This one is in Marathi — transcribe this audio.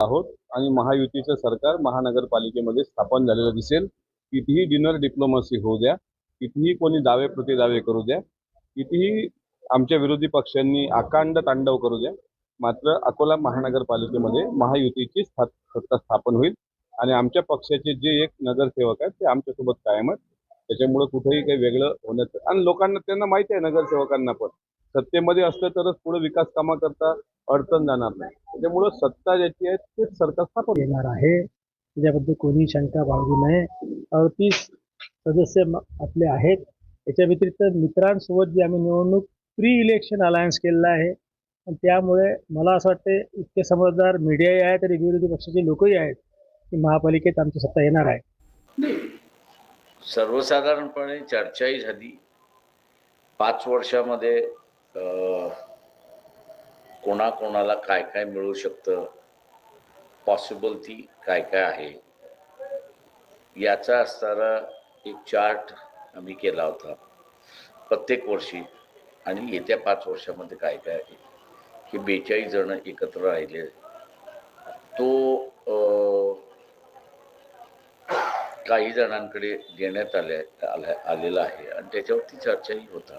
आहोत आणि महायुतीचं सरकार महानगरपालिकेमध्ये स्थापन झालेलं दिसेल. कितीही डिनर डिप्लोमसी होऊ द्या, कितीही कोणी दावे प्रतिदावे करू द्या, कितीही आमच्या विरोधी पक्षांनी आकांड तांडव करू द्या, मात्र अकोला महानगरपालिकेमध्ये महायुतीची सत्ता स्थापन होईल आणि आमच्या पक्षाचे जे एक नगरसेवक आहेत ते आमच्यासोबत कायम आहेत. त्याच्यामुळे कुठेही काही वेगळं होण्याचं आणि लोकांना त्यांना माहिती आहे नगरसेवकांना पण सत्तेमध्ये असलं तरच पुढे विकास कामा करता अडचण जाणार नाही. त्याच्यामुळं सत्ता ज्याची आहे तेच सरकार स्थापन येणार आहे त्याच्याबद्दल कोणी शंका बाळगू नये. 38 सदस्य आपले आहेत. याच्या व्यतिरिक्त मित्रांसोबत जे आम्ही निवडणूक प्री इलेक्शन अलायन्स केलेला आहे आणि त्यामुळे मला असं वाटतं इतके समजदार मीडियाही आहेत आणि विरोधी पक्षाचे लोकही आहेत की महापालिकेत आमची सत्ता येणार आहे. सर्वसाधारणपणे चर्चाही झाली 5 वर्षामध्ये कोणाकोणाला काय काय मिळू शकतं, पॉसिबिलिटी काय काय आहे याचा असणारा एक चार्ट आम्ही केला होता प्रत्येक वर्षी. आणि येत्या 5 वर्षामध्ये काय काय आहे की 42 जण एकत्र राहिले तो काही जणांकडे देण्यात आलेला आहे आणि त्याच्यावरती चर्चाही होता.